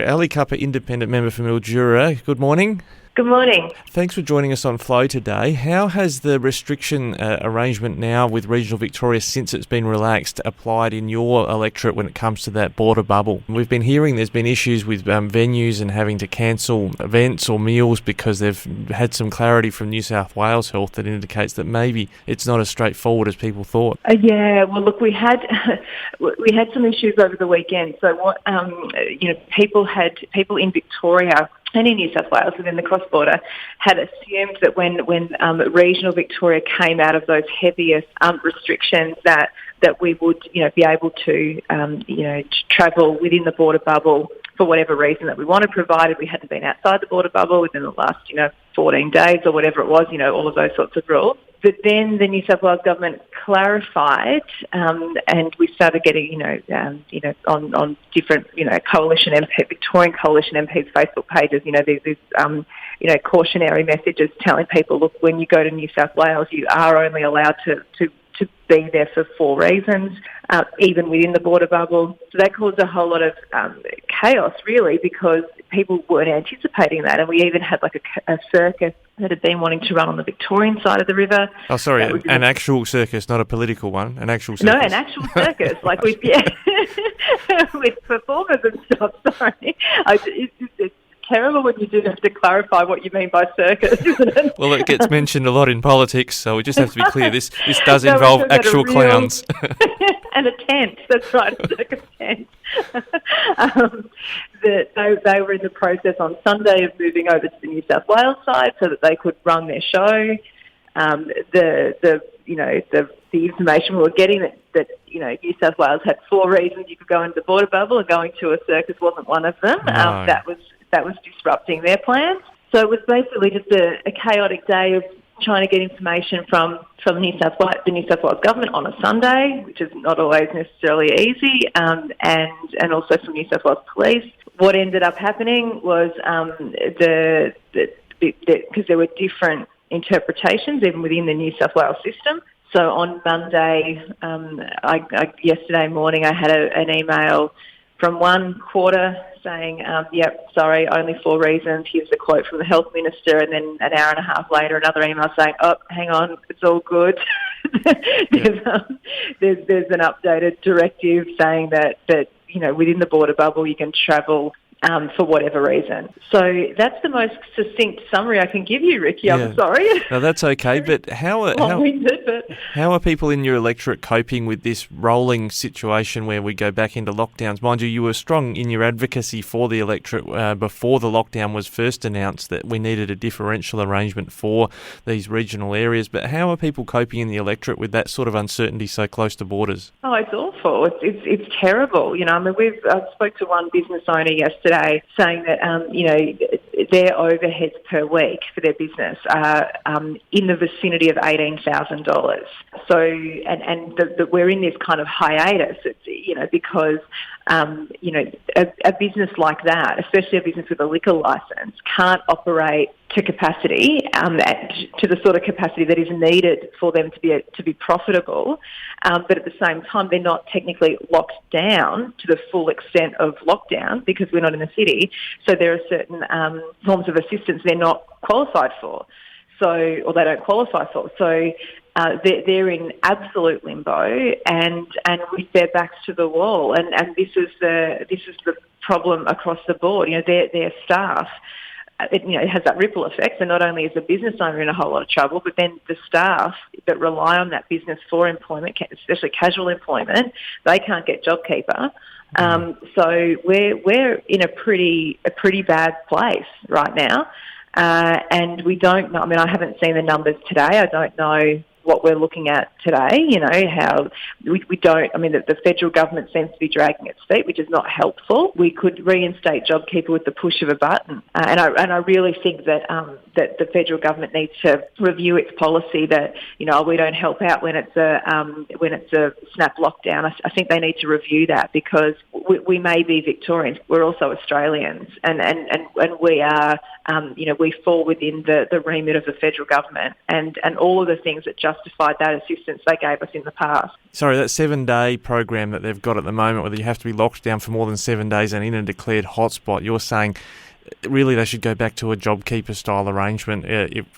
Ali Cupper, independent member for Mildura. Good morning. Good morning. Thanks for joining us on Flow today. How has the restriction arrangement now with regional Victoria, since it's been relaxed, applied in your electorate when it comes to that border bubble? We've been hearing there's been issues with venues and having to cancel events or meals because they've had some clarity from New South Wales Health that indicates that maybe it's not as straightforward as people thought. Well, look, we had some issues over the weekend. So what people in Victoria and in New South Wales within the cross-border had assumed that when regional Victoria came out of those heaviest restrictions that we would be able to travel within the border bubble for whatever reason that we wanted, provided we hadn't been outside the border bubble within the last 14 days or whatever it was, all of those sorts of rules. But then the New South Wales government clarified, and we started getting, on different, coalition MP, Victorian coalition MPs' Facebook pages, there's cautionary messages telling people, look, when you go to New South Wales, you are only allowed to be there for 4 reasons, even within the border bubble. So that caused a whole lot of chaos, really, because people weren't anticipating that. And we even had a circus that had been wanting to run on the Victorian side of the river. Oh, sorry, an actual circus, not a political one, an actual circus. No, an actual circus, with performers and stuff, sorry. It's terrible when you do have to clarify what you mean by circus, isn't it? Well, it gets mentioned a lot in politics, so we just have to be clear. This does involve actual clowns. And a tent, that's right, a circus tent. They were in the process on Sunday of moving over to the New South Wales side so that they could run their show. The information we were getting that New South Wales had 4 reasons you could go into the border bubble, and going to a circus wasn't one of them. No. That was disrupting their plans. So it was basically just a chaotic day of trying to get information from the New South Wales government on a Sunday, which is not always necessarily easy, and also from New South Wales Police. What ended up happening was because there were different interpretations even within the New South Wales system. So on Monday, yesterday morning, I had an email from one quarter saying, sorry, only 4 reasons. Here's a quote from the health minister. And then an hour and a half later, another email saying, oh, hang on, it's all good. There's an updated directive saying that within the border bubble you can travel for whatever reason. So that's the most succinct summary I can give you, Ricky. Yeah. I'm sorry. No, that's okay. But how are people in your electorate coping with this rolling situation where we go back into lockdowns? Mind you, you were strong in your advocacy for the electorate before the lockdown was first announced that we needed a differential arrangement for these regional areas. But how are people coping in the electorate with that sort of uncertainty so close to borders? Oh, it's awful. It's terrible. I spoke to one business owner yesterday saying that their overheads per week for their business are in the vicinity of $18,000. So, and we're in this kind of hiatus, because a business like that, especially a business with a liquor license, can't operate to capacity, to the sort of capacity that is needed for them to be profitable. But at the same time, they're not technically locked down to the full extent of lockdown because we're not in the city. So there are certain forms of assistance they're not qualified for, or they don't qualify for. So they're in absolute limbo and with their backs to the wall. And this is the problem across the board. Their staff. It has that ripple effect. So not only is the business owner in a whole lot of trouble, but then the staff that rely on that business for employment, especially casual employment, they can't get JobKeeper. So we're in a pretty bad place right now, and we don't know. I mean, I haven't seen the numbers today. I don't know what we're looking at today, how we don't, the federal government seems to be dragging its feet, which is not helpful. We could reinstate JobKeeper with the push of a button. And I really think that the federal government needs to review its policy that, we don't help out when it's a snap lockdown. I think they need to review that because we may be Victorians. We're also Australians and we are, we fall within the remit of the federal government and all of the things that justified that assistance they gave us in the past. Sorry, that 7-day program that they've got at the moment, where you have to be locked down for more than 7 days and in a declared hotspot, you're saying really they should go back to a JobKeeper style arrangement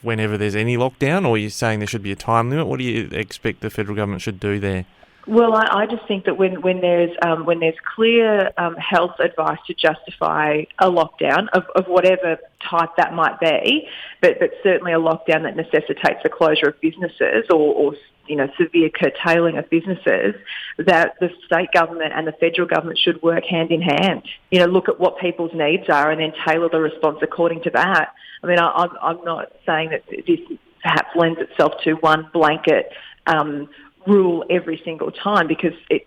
whenever there's any lockdown, or are you saying there should be a time limit? What do you expect the federal government should do there? Well, I just think that when there's clear health advice to justify a lockdown of whatever type that might be, but certainly a lockdown that necessitates the closure of businesses or severe curtailing of businesses, that the state government and the federal government should work hand in hand. Look at what people's needs are and then tailor the response according to that. I mean, I'm not saying that this perhaps lends itself to one blanket rule every single time, because it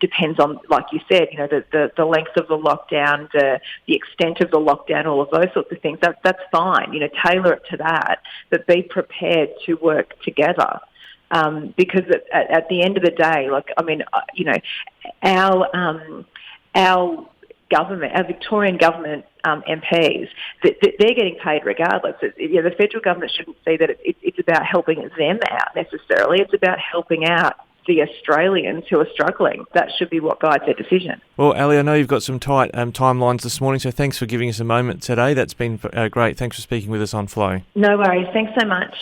depends on, like you said, the length of the lockdown, the extent of the lockdown, all of those sorts of things. That's fine. Tailor it to that, but be prepared to work together. Because at the end of the day, our government, our Victorian government MPs, they're getting paid regardless. The federal government shouldn't see that it's about helping them out necessarily. It's about helping out the Australians who are struggling. That should be what guides their decision. Well, Ali, I know you've got some tight timelines this morning, so thanks for giving us a moment today. That's been great. Thanks for speaking with us on Flow. No worries. Thanks so much.